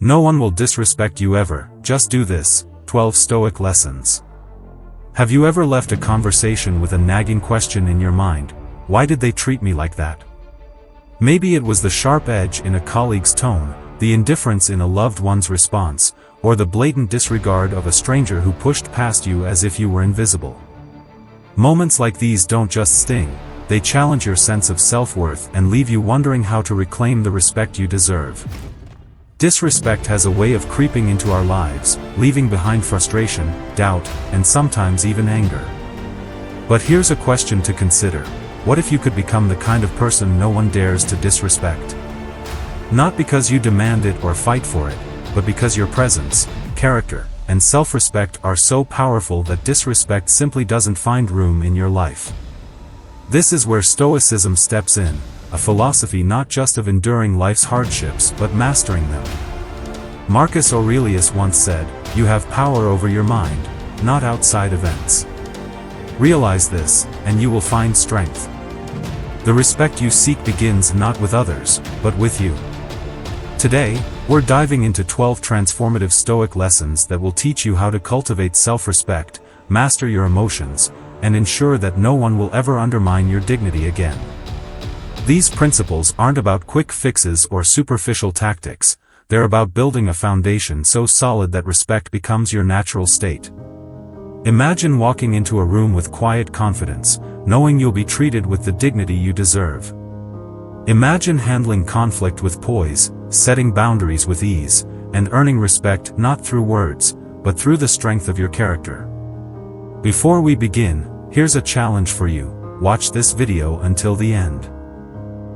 No one will disrespect you ever, just do this. 12 Stoic Lessons. Have you ever left a conversation with a nagging question in your mind? Why did they treat me like that? Maybe it was the sharp edge in a colleague's tone, the indifference in a loved one's response, or the blatant disregard of a stranger who pushed past you as if you were invisible. Moments like these don't just sting, they challenge your sense of self-worth and leave you wondering how to reclaim the respect you deserve. Disrespect has a way of creeping into our lives, leaving behind frustration, doubt, and sometimes even anger. But here's a question to consider. What if you could become the kind of person no one dares to disrespect? Not because you demand it or fight for it, but because your presence, character, and self-respect are so powerful that disrespect simply doesn't find room in your life. This is where Stoicism steps in, a philosophy not just of enduring life's hardships but mastering them. Marcus Aurelius once said, "You have power over your mind, not outside events." Realize this, and you will find strength. The respect you seek begins not with others, but with you. Today, we're diving into 12 transformative Stoic lessons that will teach you how to cultivate self-respect, master your emotions, and ensure that no one will ever undermine your dignity again. These principles aren't about quick fixes or superficial tactics, they're about building a foundation so solid that respect becomes your natural state. Imagine walking into a room with quiet confidence, knowing you'll be treated with the dignity you deserve. Imagine handling conflict with poise, setting boundaries with ease, and earning respect not through words, but through the strength of your character. Before we begin, here's a challenge for you. Watch this video until the end.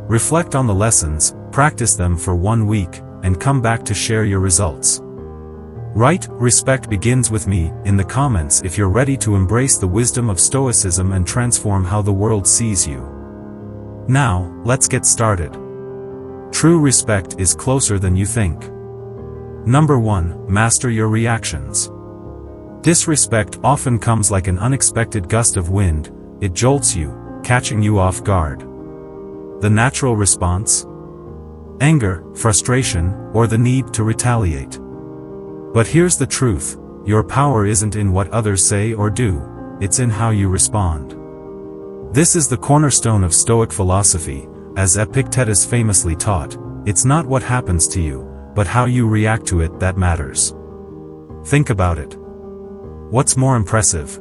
Reflect on the lessons, practice them for 1 week, and come back to share your results. Write "Respect begins with me" in the comments if you're ready to embrace the wisdom of Stoicism and transform how the world sees you. Now, let's get started. True respect is closer than you think. Number 1. Master your reactions. Disrespect often comes like an unexpected gust of wind. It jolts you, catching you off guard. The natural response? Anger, frustration, or the need to retaliate. But here's the truth, your power isn't in what others say or do, it's in how you respond. This is the cornerstone of Stoic philosophy, as Epictetus famously taught, it's not what happens to you, but how you react to it that matters. Think about it. What's more impressive?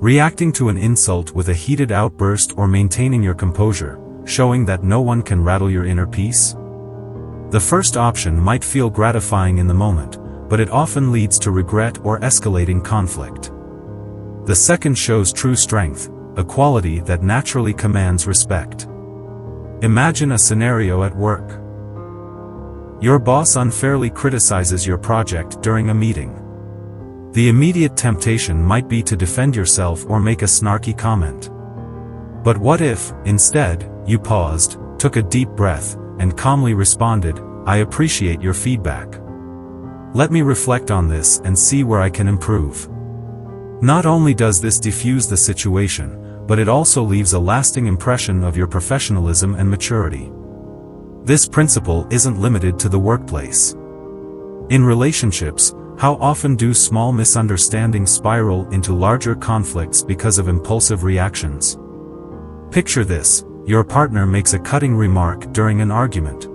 Reacting to an insult with a heated outburst or maintaining your composure, showing that no one can rattle your inner peace? The first option might feel gratifying in the moment, but it often leads to regret or escalating conflict. The second shows true strength, a quality that naturally commands respect. Imagine a scenario at work. Your boss unfairly criticizes your project during a meeting. The immediate temptation might be to defend yourself or make a snarky comment. But what if, instead, you paused, took a deep breath, and calmly responded, "I appreciate your feedback. Let me reflect on this and see where I can improve." Not only does this diffuse the situation, but it also leaves a lasting impression of your professionalism and maturity. This principle isn't limited to the workplace. In relationships, how often do small misunderstandings spiral into larger conflicts because of impulsive reactions? Picture this, your partner makes a cutting remark during an argument.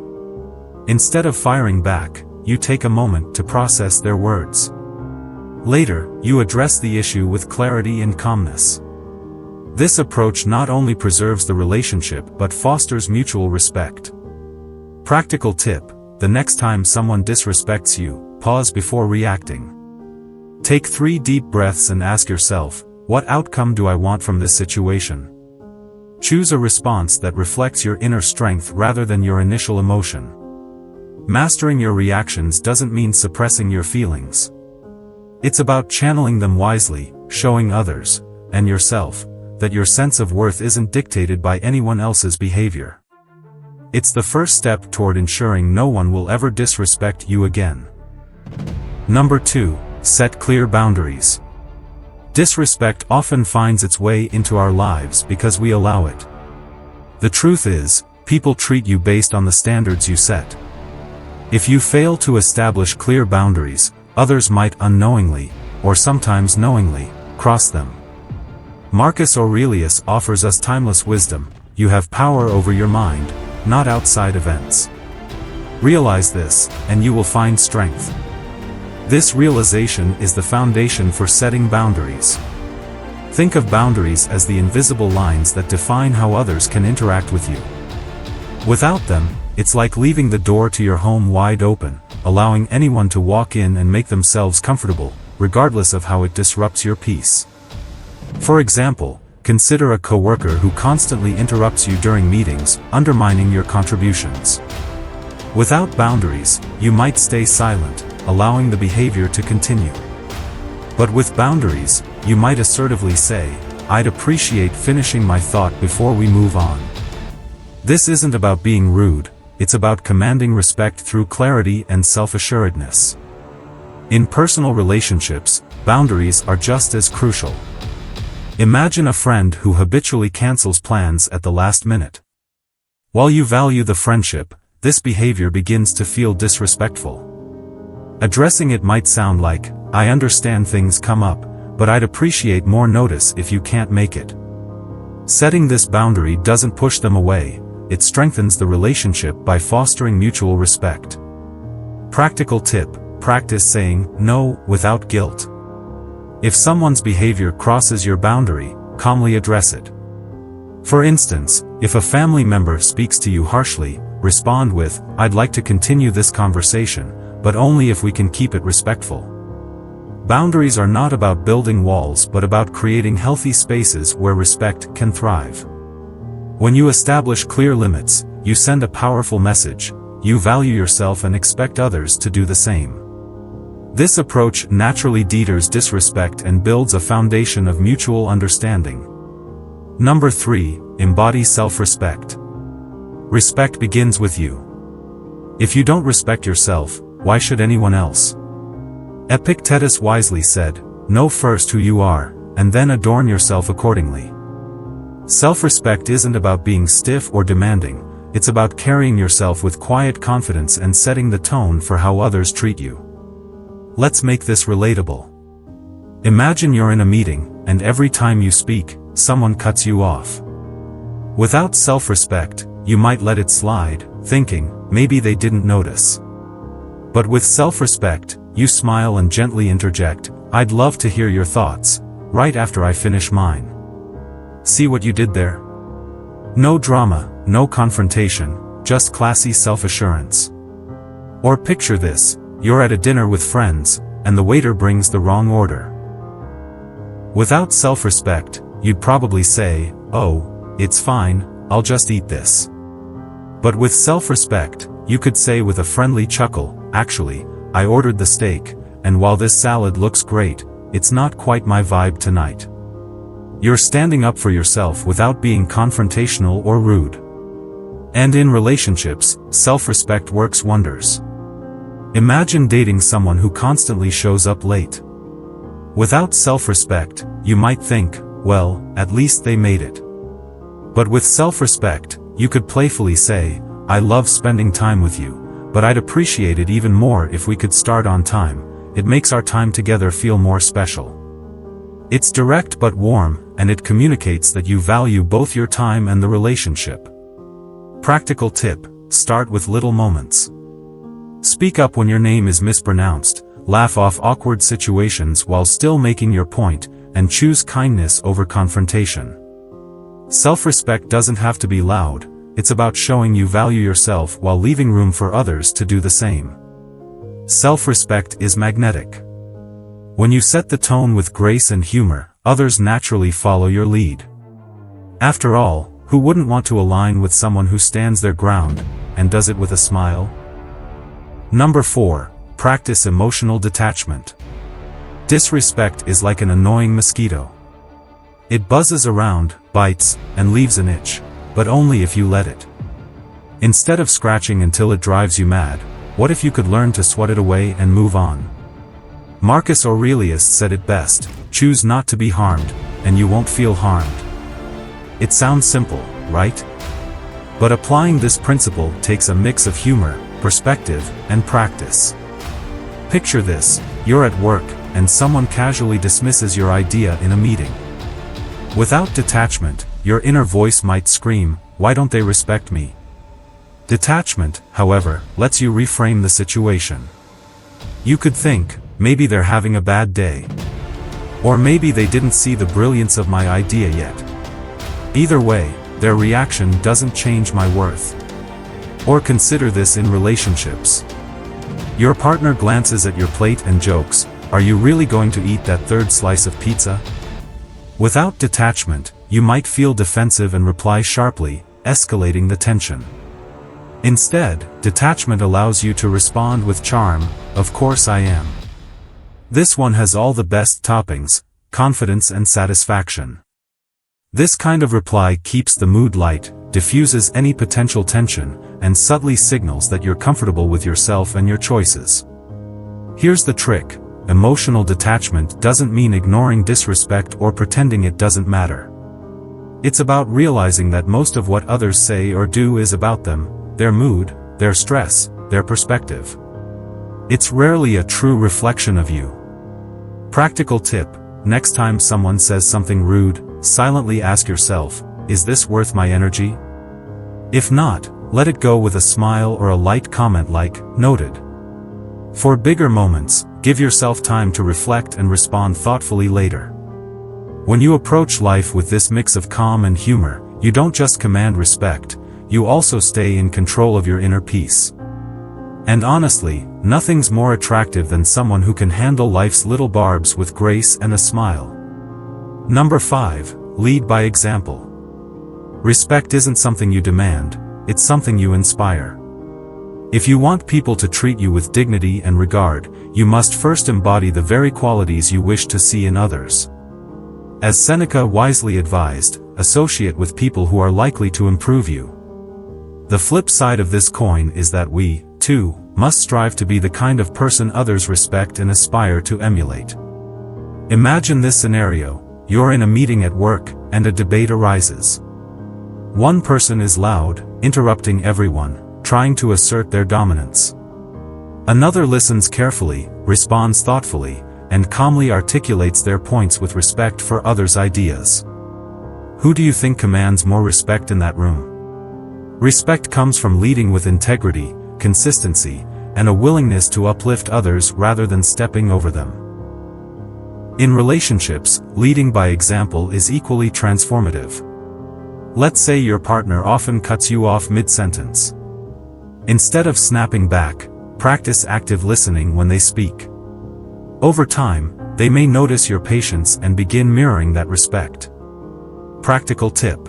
Instead of firing back, you take a moment to process their words. Later, you address the issue with clarity and calmness. This approach not only preserves the relationship but fosters mutual respect. Practical tip: the next time someone disrespects you, pause before reacting. Take 3 deep breaths and ask yourself, what outcome do I want from this situation? Choose a response that reflects your inner strength rather than your initial emotion. Mastering your reactions doesn't mean suppressing your feelings. It's about channeling them wisely, showing others, and yourself, that your sense of worth isn't dictated by anyone else's behavior. It's the first step toward ensuring no one will ever disrespect you again. Number 2. Set clear boundaries. Disrespect often finds its way into our lives because we allow it. The truth is, people treat you based on the standards you set. If you fail to establish clear boundaries, others might unknowingly, or sometimes knowingly, cross them. Marcus Aurelius offers us timeless wisdom: you have power over your mind, not outside events. Realize this, and you will find strength. This realization is the foundation for setting boundaries. Think of boundaries as the invisible lines that define how others can interact with you. Without them, it's like leaving the door to your home wide open, allowing anyone to walk in and make themselves comfortable, regardless of how it disrupts your peace. For example, consider a coworker who constantly interrupts you during meetings, undermining your contributions. Without boundaries, you might stay silent, allowing the behavior to continue. But with boundaries, you might assertively say, "I'd appreciate finishing my thought before we move on." This isn't about being rude, it's about commanding respect through clarity and self-assuredness. In personal relationships, boundaries are just as crucial. Imagine a friend who habitually cancels plans at the last minute. While you value the friendship, this behavior begins to feel disrespectful. Addressing it might sound like, "I understand things come up, but I'd appreciate more notice if you can't make it." Setting this boundary doesn't push them away, it strengthens the relationship by fostering mutual respect. Practical tip: practice saying no without guilt. If someone's behavior crosses your boundary, calmly address it. For instance, if a family member speaks to you harshly, respond with, "I'd like to continue this conversation, but only if we can keep it respectful." Boundaries are not about building walls but about creating healthy spaces where respect can thrive. When you establish clear limits, you send a powerful message: you value yourself and expect others to do the same. This approach naturally deters disrespect and builds a foundation of mutual understanding. Number 3, embody self-respect. Respect begins with you. If you don't respect yourself, why should anyone else? Epictetus wisely said, "Know first who you are, and then adorn yourself accordingly." Self-respect isn't about being stiff or demanding, it's about carrying yourself with quiet confidence and setting the tone for how others treat you. Let's make this relatable. Imagine you're in a meeting, and every time you speak, someone cuts you off. Without self-respect, you might let it slide, thinking, maybe they didn't notice. But with self-respect, you smile and gently interject, "I'd love to hear your thoughts, right after I finish mine." See what you did there? No drama, no confrontation, just classy self-assurance. Or picture this: you're at a dinner with friends, and the waiter brings the wrong order. Without self-respect, you'd probably say, "Oh, it's fine, I'll just eat this." But with self-respect, you could say with a friendly chuckle, "Actually, I ordered the steak, and while this salad looks great, it's not quite my vibe tonight." You're standing up for yourself without being confrontational or rude. And in relationships, self-respect works wonders. Imagine dating someone who constantly shows up late. Without self-respect, you might think, well, at least they made it. But with self-respect, you could playfully say, "I love spending time with you, but I'd appreciate it even more if we could start on time. It makes our time together feel more special." It's direct but warm, and it communicates that you value both your time and the relationship. Practical tip: start with little moments. Speak up when your name is mispronounced, laugh off awkward situations while still making your point, and choose kindness over confrontation. Self-respect doesn't have to be loud, it's about showing you value yourself while leaving room for others to do the same. Self-respect is magnetic. When you set the tone with grace and humor, others naturally follow your lead. After all, who wouldn't want to align with someone who stands their ground, and does it with a smile? Number 4, practice emotional detachment. Disrespect is like an annoying mosquito. It buzzes around, bites, and leaves an itch, but only if you let it. Instead of scratching until it drives you mad, what if you could learn to swat it away and move on? Marcus Aurelius said it best: choose not to be harmed, and you won't feel harmed. It sounds simple, right? But applying this principle takes a mix of humor, perspective, and practice. Picture this: you're at work, and someone casually dismisses your idea in a meeting. Without detachment, your inner voice might scream, "Why don't they respect me?" Detachment, however, lets you reframe the situation. You could think, maybe they're having a bad day. Or maybe they didn't see the brilliance of my idea yet. Either way, their reaction doesn't change my worth. Or consider this in relationships. Your partner glances at your plate and jokes, "Are you really going to eat that third slice of pizza?" Without detachment, you might feel defensive and reply sharply, escalating the tension. Instead, detachment allows you to respond with charm, "Of course I am. This one has all the best toppings, confidence and satisfaction." This kind of reply keeps the mood light, diffuses any potential tension, and subtly signals that you're comfortable with yourself and your choices. Here's the trick: emotional detachment doesn't mean ignoring disrespect or pretending it doesn't matter. It's about realizing that most of what others say or do is about them, their mood, their stress, their perspective. It's rarely a true reflection of you. Practical tip: next time someone says something rude, silently ask yourself, "Is this worth my energy?" If not, let it go with a smile or a light comment like, "Noted." For bigger moments, give yourself time to reflect and respond thoughtfully later. When you approach life with this mix of calm and humor, you don't just command respect, you also stay in control of your inner peace. And honestly, nothing's more attractive than someone who can handle life's little barbs with grace and a smile. Number 5, lead by example. Respect isn't something you demand, it's something you inspire. If you want people to treat you with dignity and regard, you must first embody the very qualities you wish to see in others. As Seneca wisely advised, associate with people who are likely to improve you. The flip side of this coin is that we, too, must strive to be the kind of person others respect and aspire to emulate. Imagine this scenario: you're in a meeting at work, and a debate arises. One person is loud, interrupting everyone, trying to assert their dominance. Another listens carefully, responds thoughtfully, and calmly articulates their points with respect for others' ideas. Who do you think commands more respect in that room? Respect comes from leading with integrity, consistency, and a willingness to uplift others rather than stepping over them. In relationships, leading by example is equally transformative. Let's say your partner often cuts you off mid-sentence. Instead of snapping back, practice active listening when they speak. Over time, they may notice your patience and begin mirroring that respect. Practical tip: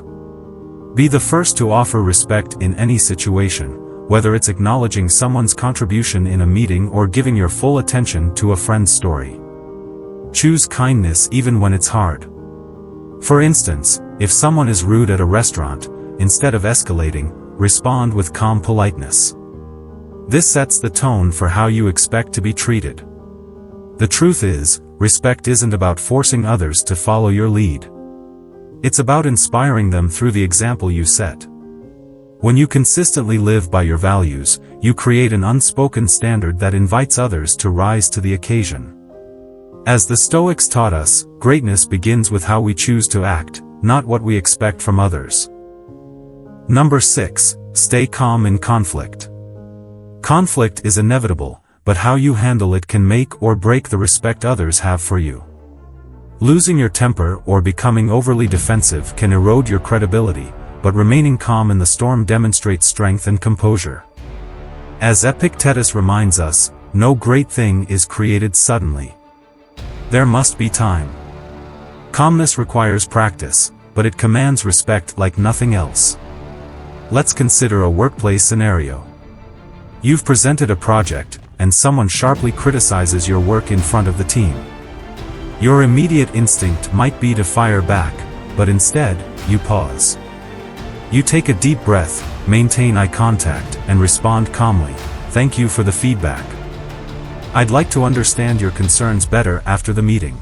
be the first to offer respect in any situation, whether it's acknowledging someone's contribution in a meeting or giving your full attention to a friend's story. Choose kindness even when it's hard. For instance, if someone is rude at a restaurant, instead of escalating, respond with calm politeness. This sets the tone for how you expect to be treated. The truth is, respect isn't about forcing others to follow your lead. It's about inspiring them through the example you set. When you consistently live by your values, you create an unspoken standard that invites others to rise to the occasion. As the Stoics taught us, greatness begins with how we choose to act, not what we expect from others. Number 6, stay calm in conflict. Conflict is inevitable, but how you handle it can make or break the respect others have for you. Losing your temper or becoming overly defensive can erode your credibility, but remaining calm in the storm demonstrates strength and composure. As Epictetus reminds us, no great thing is created suddenly. There must be time. Calmness requires practice, but it commands respect like nothing else. Let's consider a workplace scenario. You've presented a project, and someone sharply criticizes your work in front of the team. Your immediate instinct might be to fire back, but instead, you pause. You take a deep breath, maintain eye contact, and respond calmly, "Thank you for the feedback. I'd like to understand your concerns better after the meeting."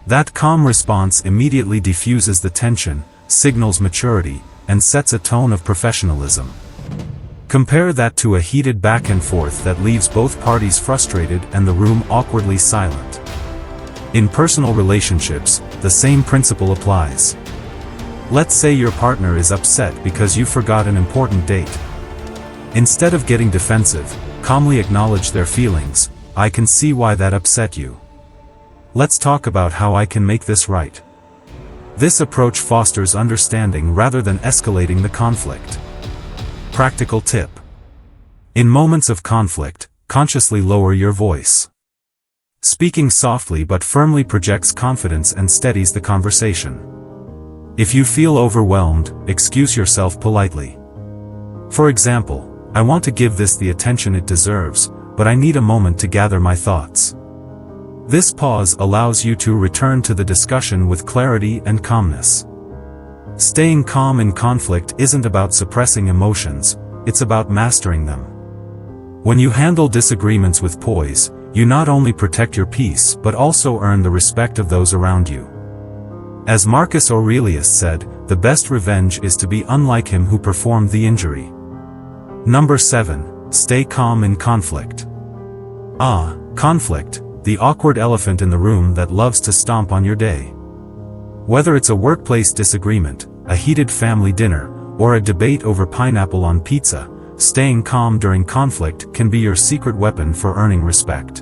That calm response immediately diffuses the tension, signals maturity, and sets a tone of professionalism. Compare that to a heated back and forth that leaves both parties frustrated and the room awkwardly silent. In personal relationships, the same principle applies. Let's say your partner is upset because you forgot an important date. Instead of getting defensive, calmly acknowledge their feelings. I can see why that upset you. Let's talk about how I can make this right. This approach fosters understanding rather than escalating the conflict. Practical tip. In moments of conflict, consciously lower your voice. Speaking softly but firmly projects confidence and steadies the conversation. If you feel overwhelmed, excuse yourself politely. For example, I want to give this the attention it deserves, but I need a moment to gather my thoughts. This pause allows you to return to the discussion with clarity and calmness. Staying calm in conflict isn't about suppressing emotions, it's about mastering them. When you handle disagreements with poise, you not only protect your peace but also earn the respect of those around you. As Marcus Aurelius said, the best revenge is to be unlike him who performed the injury. Number 7. Stay calm in conflict. Conflict, the awkward elephant in the room that loves to stomp on your day. Whether it's a workplace disagreement, a heated family dinner, or a debate over pineapple on pizza, staying calm during conflict can be your secret weapon for earning respect.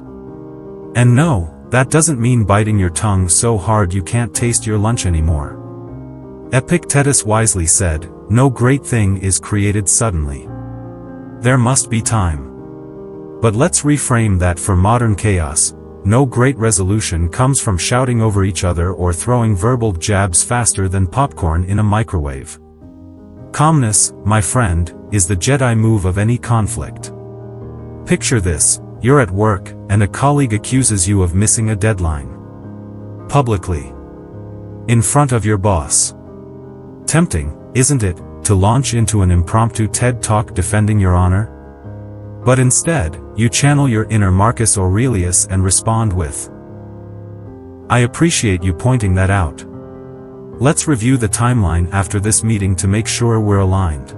And no, that doesn't mean biting your tongue so hard you can't taste your lunch anymore. Epictetus wisely said, "No great thing is created suddenly. There must be time." But let's reframe that for modern chaos. No great resolution comes from shouting over each other or throwing verbal jabs faster than popcorn in a microwave. Calmness, my friend, is the Jedi move of any conflict. Picture this, you're at work, and a colleague accuses you of missing a deadline. Publicly. In front of your boss. Tempting, isn't it, to launch into an impromptu TED Talk defending your honor? But instead, you channel your inner Marcus Aurelius and respond with, "I appreciate you pointing that out. Let's review the timeline after this meeting to make sure we're aligned."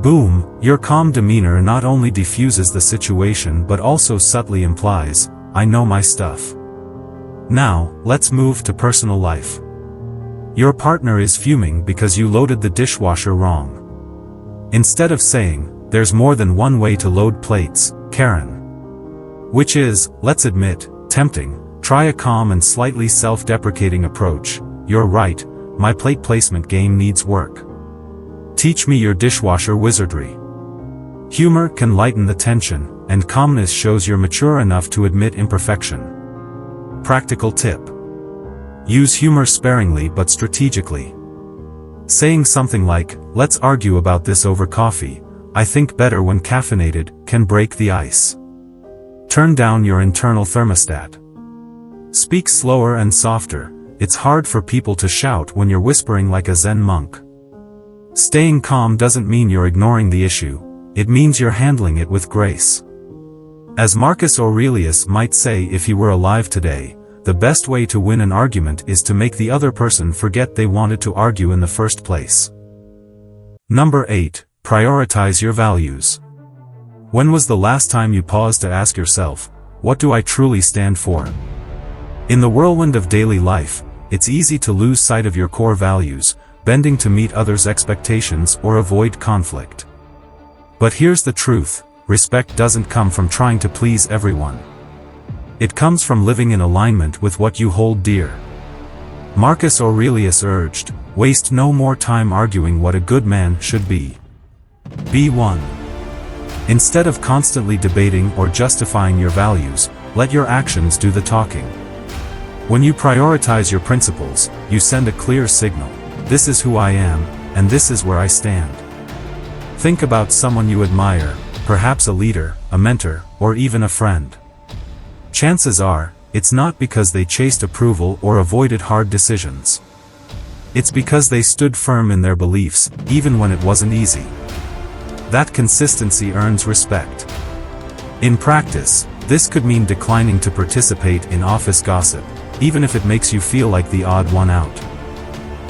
Boom, your calm demeanor not only diffuses the situation but also subtly implies, "I know my stuff." Now, let's move to personal life. Your partner is fuming because you loaded the dishwasher wrong. Instead of saying, "There's more than one way to load plates, Karen," which is, let's admit, tempting, try a calm and slightly self-deprecating approach. "You're right, my plate placement game needs work. Teach me your dishwasher wizardry." Humor can lighten the tension, and calmness shows you're mature enough to admit imperfection. Practical tip. Use humor sparingly but strategically. Saying something like, "Let's argue about this over coffee, I think better when caffeinated," can break the ice. Turn down your internal thermostat. Speak slower and softer. It's hard for people to shout when you're whispering like a Zen monk. Staying calm doesn't mean you're ignoring the issue, it means you're handling it with grace. As Marcus Aurelius might say if he were alive today, the best way to win an argument is to make the other person forget they wanted to argue in the first place. Number 8. Prioritize your values. When was the last time you paused to ask yourself, what do I truly stand for? In the whirlwind of daily life, it's easy to lose sight of your core values, bending to meet others' expectations or avoid conflict. But here's the truth, respect doesn't come from trying to please everyone. It comes from living in alignment with what you hold dear. Marcus Aurelius urged, "Waste no more time arguing what a good man should be. Be one." Instead of constantly debating or justifying your values, let your actions do the talking. When you prioritize your principles, you send a clear signal. This is who I am, and this is where I stand. Think about someone you admire, perhaps a leader, a mentor, or even a friend. Chances are, it's not because they chased approval or avoided hard decisions. It's because they stood firm in their beliefs, even when it wasn't easy. That consistency earns respect. In practice, this could mean declining to participate in office gossip, even if it makes you feel like the odd one out.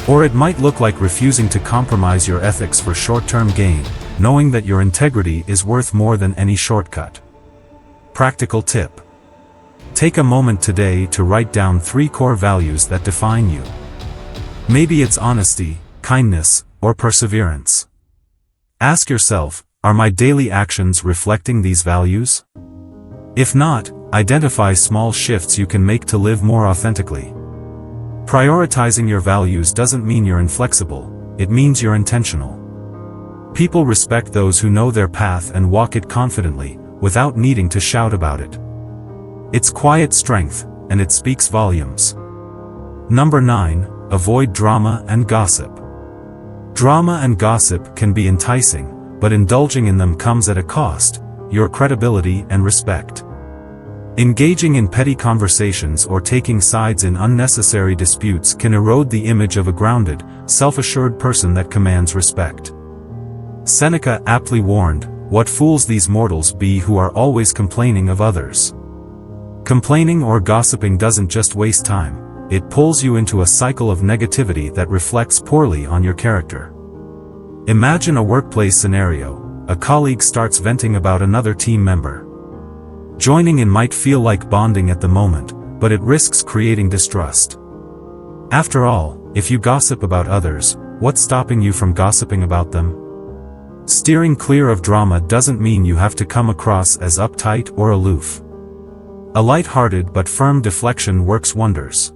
Or it might look like refusing to compromise your ethics for short-term gain, knowing that your integrity is worth more than any shortcut. Practical tip. Take a moment today to write down 3 core values that define you. Maybe it's honesty, kindness, or perseverance. Ask yourself, are my daily actions reflecting these values? If not, identify small shifts you can make to live more authentically. Prioritizing your values doesn't mean you're inflexible, it means you're intentional. People respect those who know their path and walk it confidently, without needing to shout about it. It's quiet strength, and it speaks volumes. Number 9, avoid drama and gossip. Drama and gossip can be enticing, but indulging in them comes at a cost: your credibility and respect. Engaging in petty conversations or taking sides in unnecessary disputes can erode the image of a grounded, self-assured person that commands respect. Seneca aptly warned, "What fools these mortals be who are always complaining of others." Complaining or gossiping doesn't just waste time, it pulls you into a cycle of negativity that reflects poorly on your character. Imagine a workplace scenario: a colleague starts venting about another team member. Joining in might feel like bonding at the moment, but it risks creating distrust. After all, if you gossip about others, what's stopping you from gossiping about them? Steering clear of drama doesn't mean you have to come across as uptight or aloof. A light-hearted but firm deflection works wonders.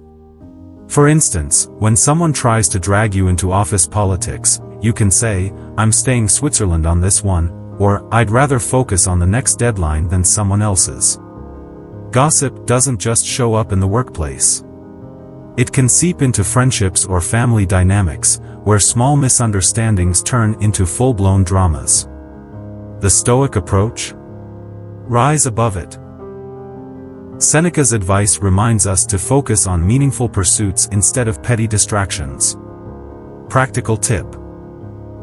For instance, when someone tries to drag you into office politics, you can say, "I'm staying Switzerland on this one," or "I'd rather focus on the next deadline than someone else's." Gossip doesn't just show up in the workplace. It can seep into friendships or family dynamics, where small misunderstandings turn into full-blown dramas. The Stoic approach? Rise above it. Seneca's advice reminds us to focus on meaningful pursuits instead of petty distractions. Practical tip.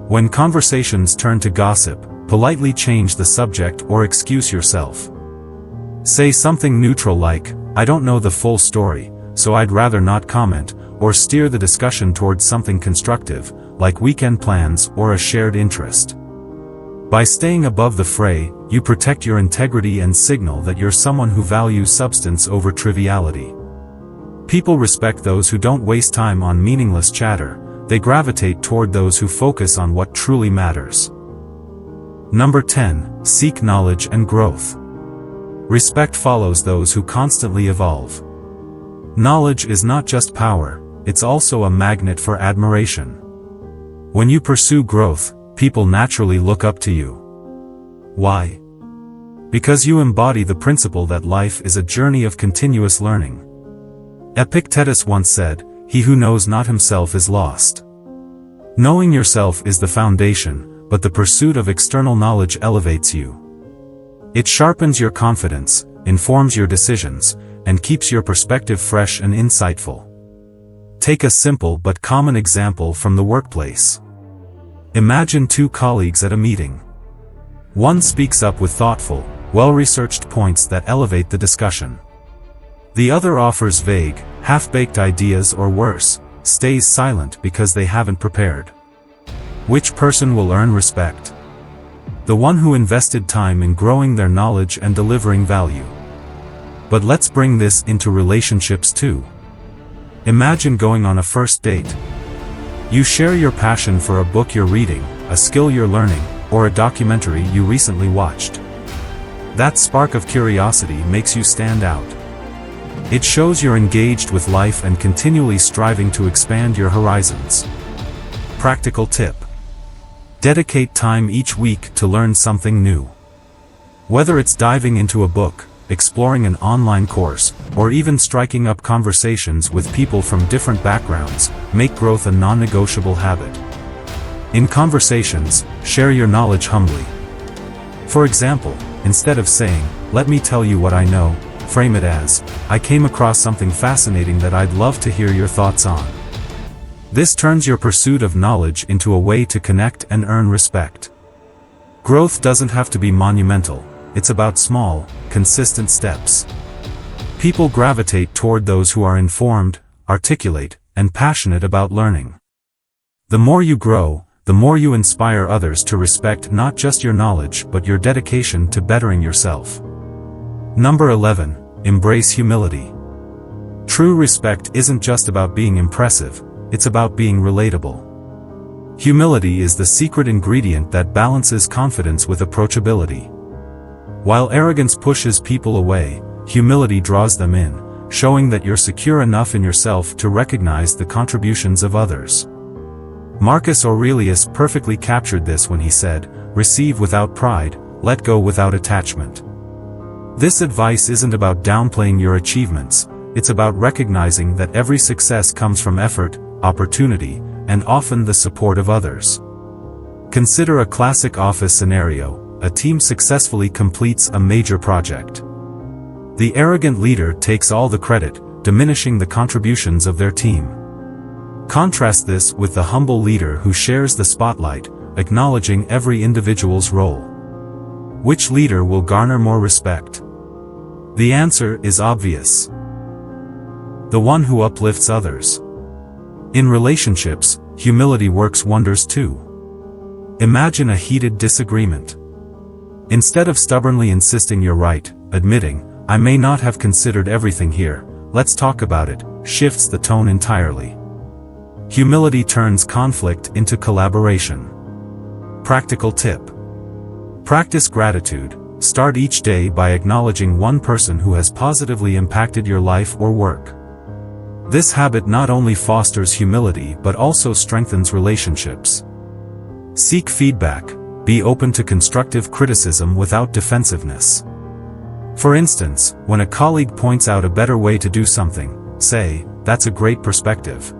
When conversations turn to gossip, politely change the subject or excuse yourself. Say something neutral like, "I don't know the full story, so I'd rather not comment," or steer the discussion towards something constructive, like weekend plans or a shared interest. By staying above the fray, you protect your integrity and signal that you're someone who values substance over triviality. People respect those who don't waste time on meaningless chatter, they gravitate toward those who focus on what truly matters. Number 10, seek knowledge and growth. Respect follows those who constantly evolve. Knowledge is not just power, it's also a magnet for admiration. When you pursue growth, people naturally look up to you. Why? Because you embody the principle that life is a journey of continuous learning. Epictetus once said, "He who knows not himself is lost." Knowing yourself is the foundation, but the pursuit of external knowledge elevates you. It sharpens your confidence, informs your decisions, and keeps your perspective fresh and insightful. Take a simple but common example from the workplace. Imagine 2 colleagues at a meeting. One speaks up with thoughtful, well-researched points that elevate the discussion. The other offers vague, half-baked ideas or worse, stays silent because they haven't prepared. Which person will earn respect? The one who invested time in growing their knowledge and delivering value. But let's bring this into relationships too. Imagine going on a first date. You share your passion for a book you're reading, a skill you're learning, or a documentary you recently watched. That spark of curiosity makes you stand out. It shows you're engaged with life and continually striving to expand your horizons. Practical tip. Dedicate time each week to learn something new. Whether it's diving into a book, exploring an online course, or even striking up conversations with people from different backgrounds, make growth a non-negotiable habit. In conversations, share your knowledge humbly. For example, instead of saying, "Let me tell you what I know," frame it as, "I came across something fascinating that I'd love to hear your thoughts on." This turns your pursuit of knowledge into a way to connect and earn respect. Growth doesn't have to be monumental, it's about small, consistent steps. People gravitate toward those who are informed, articulate, and passionate about learning. The more you grow, the more you inspire others to respect not just your knowledge but your dedication to bettering yourself. Number 11. Embrace humility. True respect isn't just about being impressive, it's about being relatable. Humility is the secret ingredient that balances confidence with approachability. While arrogance pushes people away, humility draws them in, showing that you're secure enough in yourself to recognize the contributions of others. Marcus Aurelius perfectly captured this when he said, "Receive without pride, let go without attachment." This advice isn't about downplaying your achievements, it's about recognizing that every success comes from effort, opportunity, and often the support of others. Consider a classic office scenario: a team successfully completes a major project. The arrogant leader takes all the credit, diminishing the contributions of their team. Contrast this with the humble leader who shares the spotlight, acknowledging every individual's role. Which leader will garner more respect? The answer is obvious: the one who uplifts others. In relationships, humility works wonders too. Imagine a heated disagreement. Instead of stubbornly insisting you're right, admitting, "I may not have considered everything here, let's talk about it," shifts the tone entirely. Humility turns conflict into collaboration. Practical tip. Practice gratitude. Start each day by acknowledging one person who has positively impacted your life or work. This habit not only fosters humility but also strengthens relationships. Seek feedback. Be open to constructive criticism without defensiveness. For instance, when a colleague points out a better way to do something, say, "That's a great perspective.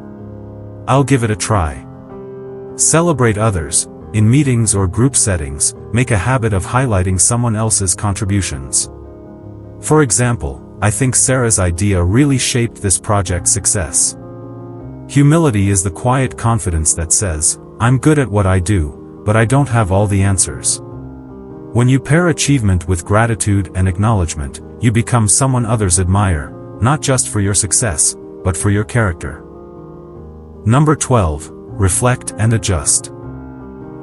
I'll give it a try." Celebrate others. In meetings or group settings, make a habit of highlighting someone else's contributions. For example, "I think Sarah's idea really shaped this project's success." Humility is the quiet confidence that says, "I'm good at what I do, but I don't have all the answers." When you pair achievement with gratitude and acknowledgement, you become someone others admire, not just for your success, but for your character. Number 12. Reflect and adjust.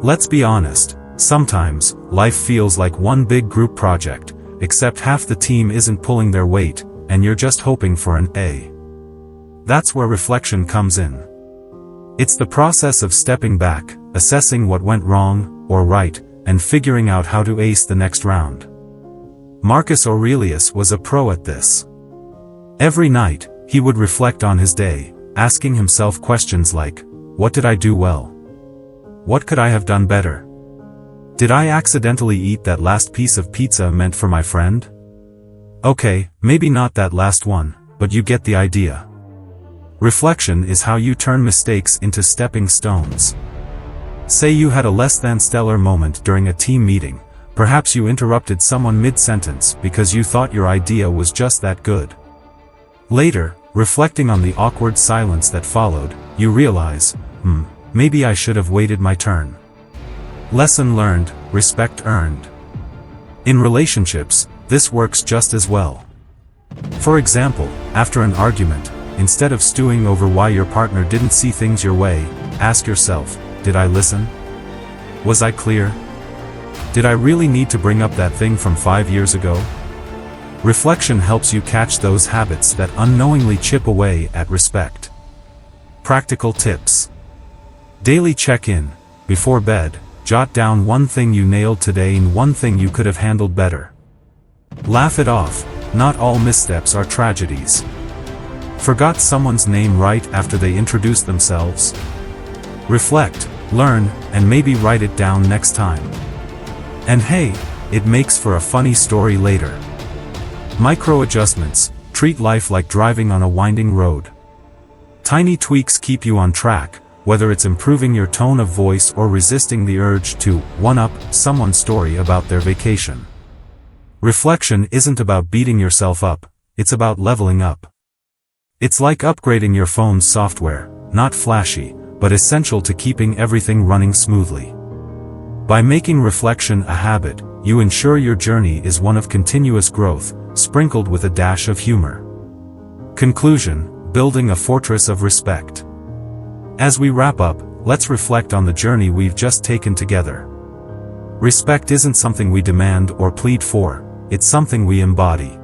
Let's be honest, sometimes, life feels like one big group project, except half the team isn't pulling their weight, and you're just hoping for an A. That's where reflection comes in. It's the process of stepping back, assessing what went wrong, or right, and figuring out how to ace the next round. Marcus Aurelius was a pro at this. Every night, he would reflect on his day, asking himself questions like, "What did I do well? What could I have done better? Did I accidentally eat that last piece of pizza meant for my friend? Okay, maybe not that last one, but you get the idea." Reflection is how you turn mistakes into stepping stones. Say you had a less than stellar moment during a team meeting. Perhaps you interrupted someone mid-sentence because you thought your idea was just that good. Later, reflecting on the awkward silence that followed, you realize, maybe I should have waited my turn. Lesson learned, respect earned. In relationships, this works just as well. For example, after an argument, instead of stewing over why your partner didn't see things your way, ask yourself, did I listen? Was I clear? Did I really need to bring up that thing from 5 years ago? Reflection helps you catch those habits that unknowingly chip away at respect. Practical tips. Daily check-in. Before bed, jot down one thing you nailed today and one thing you could have handled better. Laugh it off. Not all missteps are tragedies. Forgot someone's name right after they introduced themselves? Reflect, learn, and maybe write it down next time. And hey, it makes for a funny story later. Micro adjustments. Treat life like driving on a winding road. Tiny tweaks keep you on track, whether it's improving your tone of voice or resisting the urge to one-up someone's story about their vacation. Reflection isn't about beating yourself up, it's about leveling up. It's like upgrading your phone's software, not flashy, but essential to keeping everything running smoothly. By making reflection a habit, you ensure your journey is one of continuous growth, sprinkled with a dash of humor. Conclusion: building a fortress of respect. As we wrap up, let's reflect on the journey we've just taken together. Respect isn't something we demand or plead for, it's something we embody.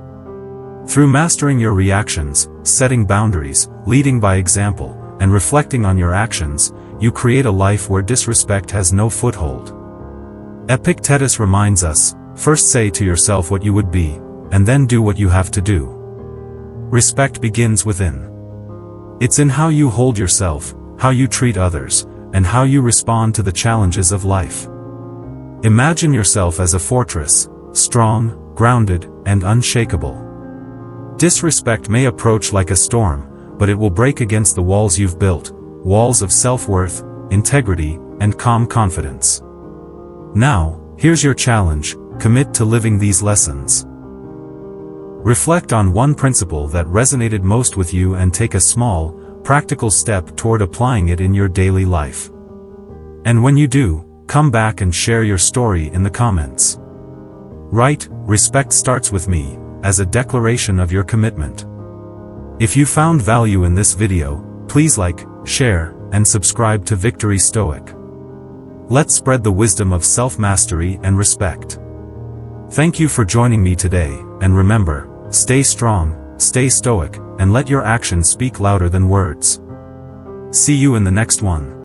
Through mastering your reactions, setting boundaries, leading by example, and reflecting on your actions, you create a life where disrespect has no foothold. Epictetus reminds us, first say to yourself what you would be, and then do what you have to do. Respect begins within. It's in how you hold yourself, how you treat others, and how you respond to the challenges of life. Imagine yourself as a fortress, strong, grounded, and unshakable. Disrespect may approach like a storm, but it will break against the walls you've built, walls of self-worth, integrity, and calm confidence. Now, here's your challenge: commit to living these lessons. Reflect on one principle that resonated most with you and take a small, practical step toward applying it in your daily life. And when you do, come back and share your story in the comments. Write, "Respect starts with me," as a declaration of your commitment. If you found value in this video, please like, share, and subscribe to Victory Stoic. Let's spread the wisdom of self-mastery and respect. Thank you for joining me today, and remember, stay strong, stay stoic, and let your actions speak louder than words. See you in the next one.